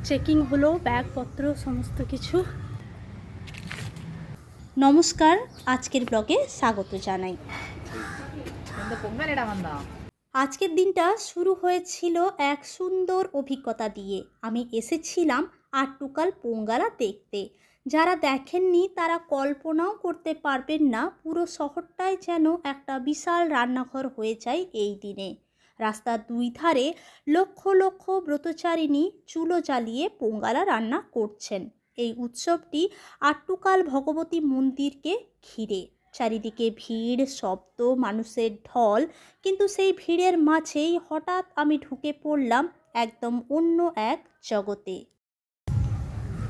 Checking হলো, ব্যাগপত্র সমস্ত কিছু। নমস্কার, আজকের ব্লগে স্বাগত জানাই। আজকের দিনটা শুরু হয়েছিল এক সুন্দর অভিজ্ঞতা দিয়ে। আমি এসেছিলাম আট্টুকাল পোঙ্গালা দেখতে। যারা দেখেননি তারা কল্পনাও করতে পারবেন না পুরো শহরটাই যেন একটা বিশাল রান্নাঘর হয়ে যায় এই দিনে। রাস্তার দুই ধারে লক্ষ লক্ষ ব্রতচারিণী চুলো জ্বালিয়ে পোঙ্গালা রান্না করছেন। এই উৎসবটি আট্টুকাল ভগবতী মন্দিরকে ঘিরে। চারিদিকে ভিড়, শব্দ, মানুষের ঢল, কিন্তু সেই ভিড়ের মাঝেই হঠাৎ আমি ঢুকে পড়লাম একদম অন্য এক জগতে।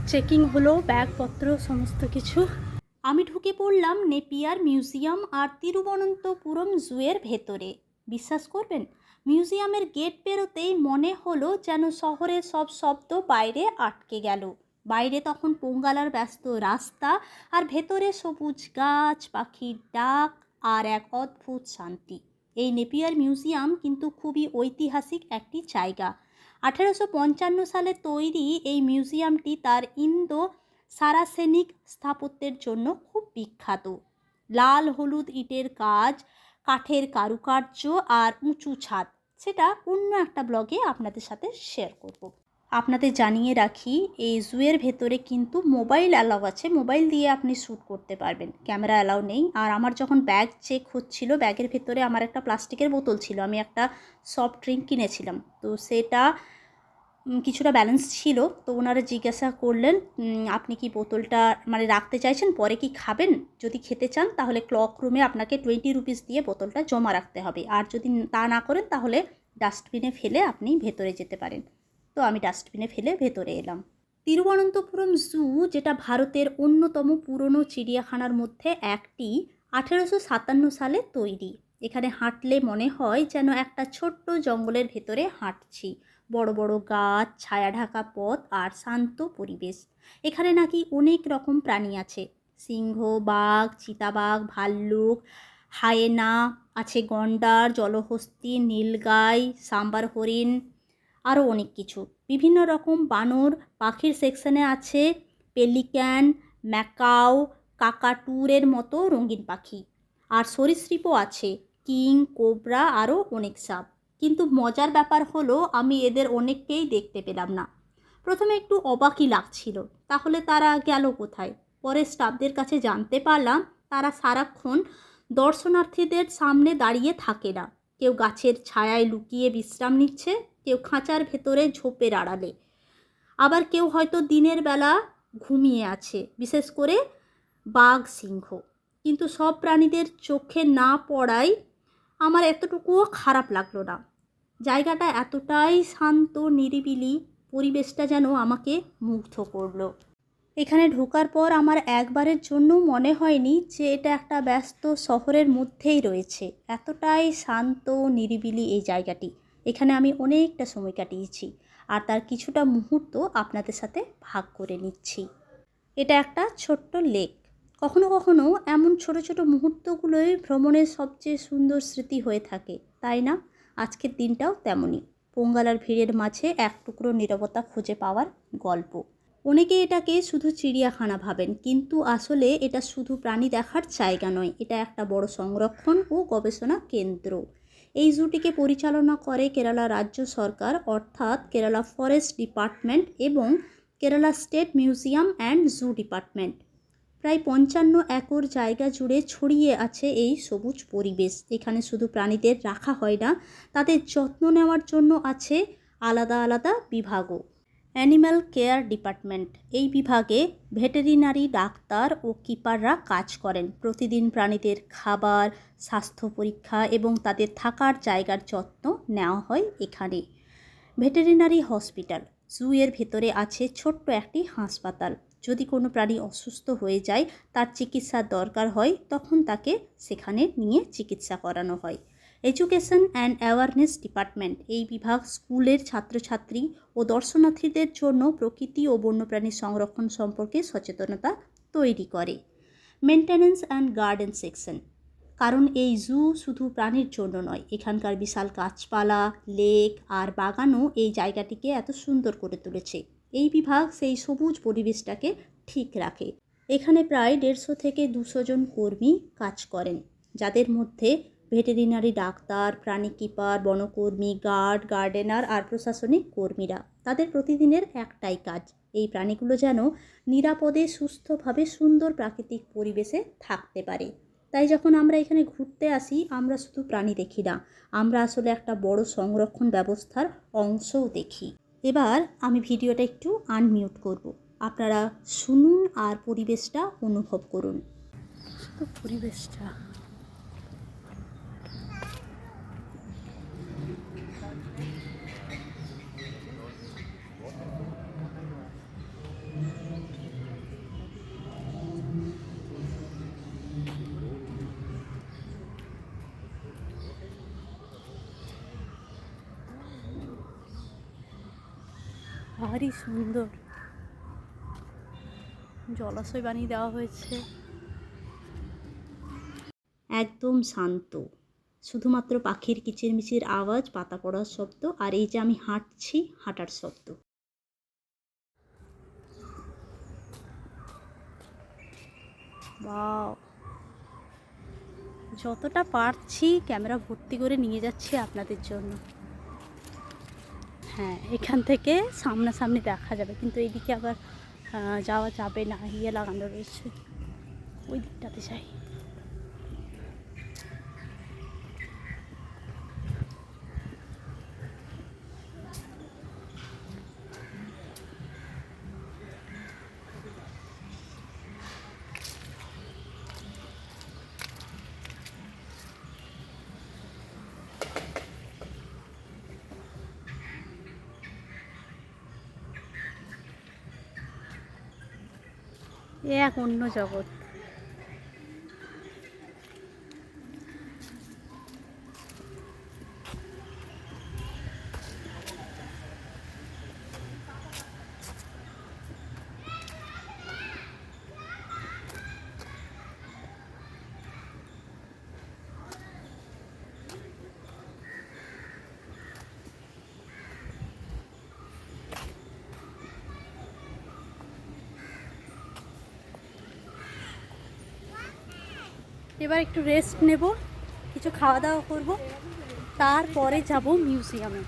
চেকিং হলো, ব্যাগপত্র সমস্ত কিছু। আমি ঢুকে পড়লাম নেপিয়ার মিউজিয়াম আর তিরুবনন্তপুরম জুয়ের ভেতরে। বিশ্বাস করবেন, মিউজিয়ামের গেট বেরোতেই মনে হলো যেন শহরের সব শব্দ বাইরে আটকে গেল। বাইরে তখন পোঙ্গালার ব্যস্ত রাস্তা, আর ভেতরে সবুজ গাছ, পাখির ডাক আর এক অদ্ভুত শান্তি। এই নেপিয়ার মিউজিয়াম কিন্তু খুবই ঐতিহাসিক একটি জায়গা। 1855 সালে তৈরি এই মিউজিয়ামটি তার ইন্দো সারাসেনিক স্থাপত্যের জন্য খুব বিখ্যাত। লাল হলুদ ইটের কাজ, কাঠের কারুকার্য আর উঁচু ছাদ, সেটা অন্য একটা ব্লগে আপনাদের সাথে শেয়ার করব। আপনাদের জানিয়ে রাখি, এই জুয়ের ভেতরে কিন্তু মোবাইল অ্যালাউ আছে, মোবাইল দিয়ে আপনি শ্যুট করতে পারবেন, ক্যামেরা অ্যালাউ নেই। আর আমার যখন ব্যাগ চেক হচ্ছিল, ব্যাগের ভেতরে আমার একটা প্লাস্টিকের বোতল ছিল, আমি একটা সফট ড্রিঙ্ক কিনেছিলাম, তো সেটা কিছুটা ব্যালেন্স ছিল। তো ওনারা জিজ্ঞাসা করলেন, আপনি কি বোতলটা রাখতে চাইছেন, পরে কি খাবেন? যদি খেতে চান তাহলে ক্লক রুমে আপনাকে 20 রুপিস দিয়ে বোতলটা জমা রাখতে হবে, আর যদি তা না করেন তাহলে ডাস্টবিনে ফেলে আপনি ভেতরে যেতে পারেন। তো আমি ডাস্টবিনে ফেলে ভেতরে এলাম। তিরুবনন্তপুরম জু, যেটা ভারতের অন্যতম পুরনো চিড়িয়াখানার মধ্যে একটি, 1857 সালে তৈরি। এখানে হাঁটলে মনে হয় যেন একটা ছোট্ট জঙ্গলের ভেতরে হাঁটছি। বড় বড় গাছ, ছায়া ঢাকা পথ আর শান্ত পরিবেশ। এখানে নাকি অনেক রকম প্রাণী আছে, সিংহ, বাঘ, চিতাবাঘ, ভাল্লুক, হায়েনা, আছে গন্ডার, জলহস্তী, নীলগাই, সাম্বার হরিণ, আরও অনেক কিছু। বিভিন্ন রকম বানর, পাখির সেকশনে আছে পেলিক্যান, ম্যাকাও, কাকাটুরের মতো রঙিন পাখি। আর সরীসৃপও আছে, কিং, কোবরা, আরও অনেক সাপ। কিন্তু মজার ব্যাপার হলো আমি এদের অনেককেই দেখতে পেলাম না। প্রথমে একটু অবাকই লাগছিল, তাহলে তারা গেল কোথায়? পরে স্টাফদের কাছে জানতে পারলাম তারা সারাক্ষণ দর্শনার্থীদের সামনে দাঁড়িয়ে থাকে না। কেউ গাছের ছায়ায় লুকিয়ে বিশ্রাম নিচ্ছে, কেউ খাঁচার ভেতরে ঝোপের আড়ালে, আবার কেউ হয়তো দিনের বেলা ঘুমিয়ে আছে, বিশেষ করে বাঘ, সিংহ। কিন্তু সব প্রাণীদের চোখে না পড়ায় আমার এতটুকুও খারাপ লাগলো না। জায়গাটা এতটাই শান্ত, নিরিবিলি, পরিবেশটা যেন আমাকে মুগ্ধ করলো। এখানে ঢোকার পর আমার একবারের জন্য মনে হয়নি যে এটা একটা ব্যস্ত শহরের মধ্যেই রয়েছে। এতটাই শান্ত, নিরিবিলি এই জায়গাটি। এখানে আমি অনেকটা সময় কাটিয়েছি, আর তার কিছুটা মুহূর্ত আপনাদের সাথে ভাগ করে নিচ্ছি। এটা একটা ছোট্ট লেক। কখনো কখনো এমন ছোট ছোট মুহূর্তগুলোই ভ্রমণের সবচেয়ে সুন্দর স্মৃতি হয়ে থাকে, তাই না? আজকের দিনটাও তেমনই। পোঙ্গালার ভিড়ের মাঝে এক টুকরো নীরবতা খুঁজে পাওয়ার গল্প। অনেকে এটাকে শুধু চিড়িয়াখানা ভাবেন, কিন্তু আসলে এটা শুধু প্রাণী দেখার জায়গা নয়, এটা একটা বড় সংরক্ষণ ও গবেষণা কেন্দ্র। এই জুটিকে পরিচালনা করে কেরালা রাজ্য সরকার, অর্থাৎ কেরালা ফরেস্ট ডিপার্টমেন্ট এবং Kerala state museum and zoo department. প্রায় 55 একর জায়গা জুড়ে ছড়িয়ে আছে এই সবুজ পরিবেশ। এখানে শুধু প্রাণীদের রাখা হয় না, তাদের যত্ন নেওয়ার জন্য আছে আলাদা আলাদা বিভাগও। অ্যানিম্যাল কেয়ার ডিপার্টমেন্ট, এই বিভাগে ভেটেরিনারি ডাক্তার ও কিপাররা কাজ করেন। প্রতিদিন প্রাণীদের খাবার, স্বাস্থ্য পরীক্ষা এবং তাদের থাকার জায়গার যত্ন নেওয়া হয় এখানে। ভেটেরিনারি হসপিটাল, জুয়ের ভেতরে আছে ছোট্ট একটি হাসপাতাল। যদি কোনো প্রাণী অসুস্থ হয়ে যায়, তার চিকিৎসার দরকার হয়, তখন তাকে সেখানে নিয়ে চিকিৎসা করানো হয়। এডুকেশন অ্যান্ড অ্যাওয়ারনেস ডিপার্টমেন্ট, এই বিভাগ স্কুলের ছাত্রছাত্রী ও দর্শনার্থীদের জন্য প্রকৃতি ও বন্যপ্রাণী সংরক্ষণ সম্পর্কে সচেতনতা তৈরি করে। মেনটেন্যান্স অ্যান্ড গার্ডেন সেকশন, কারণ এই জু শুধু প্রাণীর জন্য নয়, এখানকার বিশাল গাছপালা, লেক আর বাগানও এই জায়গাটিকে এত সুন্দর করে তুলেছে। এই বিভাগ সেই সবুজ পরিবেশটাকে ঠিক রাখে। এখানে প্রায় 150 থেকে 200 জন কর্মী কাজ করেন, যাদের মধ্যে ভেটেরিনারি ডাক্তার, প্রাণী কিপার, বনকর্মী, গার্ড, গার্ডেনার আর প্রশাসনিক কর্মীরা। তাদের প্রতিদিনের একটাই কাজ, এই প্রাণীগুলো যেন নিরাপদে সুস্থভাবে সুন্দর প্রাকৃতিক পরিবেশে থাকতে পারে। তাই যখন আমরা এখানে ঘুরতে আসি, আমরা শুধু প্রাণী দেখি না, আমরা আসলে একটা বড় সংরক্ষণ ব্যবস্থার অংশও দেখি। এবার আমি ভিডিওটা একটু আনমিউট করব, আপনারা শুনুন আর পরিবেশটা অনুভব করুন। শুধু পরিবেশটা ভারী সুন্দর। জলাশয় বানিয়ে দেওয়া হয়েছে, একদম শান্ত, শুধুমাত্র পাখির কিচিরমিচির আওয়াজ, পাতা পড়ার শব্দ, আর এই যে আমি হাঁটছি, হাঁটার শব্দ। বাহ, যতটা পারছি ক্যামেরা ভর্তি করে নিয়ে যাচ্ছি আপনাদের জন্য। হ্যাঁ, এখান থেকে সামনাসামনি দেখা যাবে, কিন্তু এইদিকে আবার যাওয়া যাবে না, লাগানো রয়েছে, ওই দিকটাতে যাই। এ এক অন্য জগৎ। এবার একটু রেস্ট নেব, কিছু খাওয়া দাওয়া করব, তারপরে যাব মিউজিয়ামে।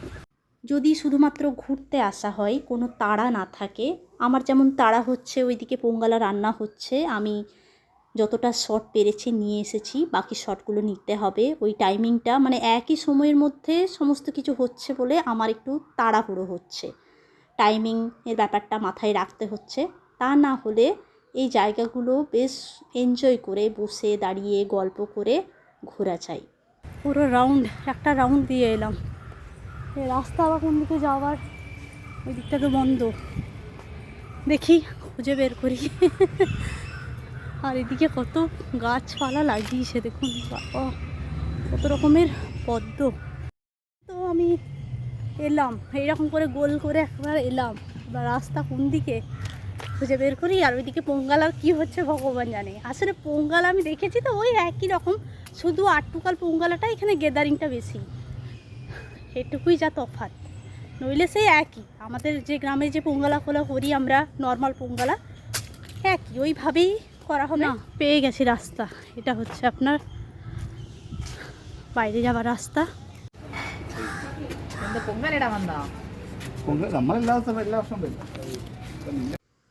যদি শুধুমাত্র ঘুরতে আসা হয়, কোনো তাড়া না থাকে, আমার যেমন তাড়া হচ্ছে, ওইদিকে পোঙ্গালা রান্না হচ্ছে, আমি যতটা শট পেরেছি নিয়ে এসেছি, বাকি শটগুলো নিতে হবে। ওই টাইমিংটা মানে একই সময়ের মধ্যে সমস্ত কিছু হচ্ছে বলে আমার একটু তাড়াহুড়ো হচ্ছে, টাইমিংয়ের ব্যাপারটা মাথায় রাখতে হচ্ছে। তা না হলে এই জায়গাগুলো বেশ এনজয় করে বসে দাঁড়িয়ে গল্প করে ঘোরা যায়। পুরো একটা রাউন্ড দিয়ে এলাম। এই রাস্তা আবার কোন দিকে যাওয়ার, ওই দিকটা তো বন্ধ, দেখি খুঁজে বের করি। আর এদিকে কত গাছপালা লাগিয়েছে দেখুন, বাবা কত রকমের পদ্ম। তো আমি এলাম এইরকম করে গোল করে একবার এলাম, এবার রাস্তা কোন দিকে খুঁজে বের করি। আর ওইদিকে পোঙ্গালার কি হচ্ছে ভগবান জানে। আসলে পোঙ্গালা আমি দেখেছি তো ওই একই রকম, শুধু আটটুকাল পোঙ্গালাটা এখানে গেদারিংটা বেশি, এটুকুই যা তফাৎ, নইলে সেই একই। আমাদের যে গ্রামে যে পোঙ্গালা খোলা করি আমরা, নর্মাল পোঙ্গালা একই, ওইভাবেই করা হবে। পেয়ে গেছি রাস্তা, এটা হচ্ছে আপনার বাইরে যাওয়ার রাস্তা।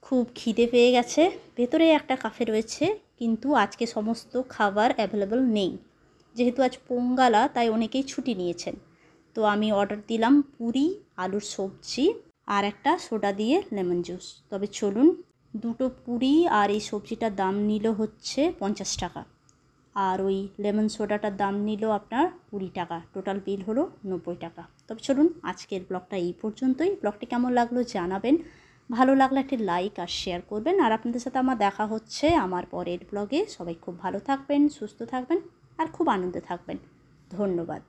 খুব খিদে পেয়ে গেছে, ভেতরে একটা কাফে রয়েছে, কিন্তু আজকে সমস্ত খাবার অ্যাভেলেবল নেই, যেহেতু আজ পোঙ্গালা তাই অনেকেই ছুটি নিয়েছেন। তো আমি অর্ডার দিলাম পুরি, আলুর সবজি আর একটা সোডা দিয়ে লেমন জুস। তবে চলুন, দুটো পুরি আর এই সবজিটার দাম নিল হচ্ছে 50 টাকা, আর ওই লেমন সোডাটার দাম নিল আপনার 20 টাকা, টোটাল বিল হলো 90 টাকা। তবে চলুন, আজকের ব্লগটা এই পর্যন্তই। ব্লগটি কেমন লাগলো জানাবেন, ভালো লাগলে একটি লাইক আর শেয়ার করবেন। আর আপনাদের সাথে আমার দেখা হচ্ছে আমার পরের ব্লগে। সবাই খুব ভালো থাকবেন, সুস্থ থাকবেন আর খুব আনন্দে থাকবেন। ধন্যবাদ।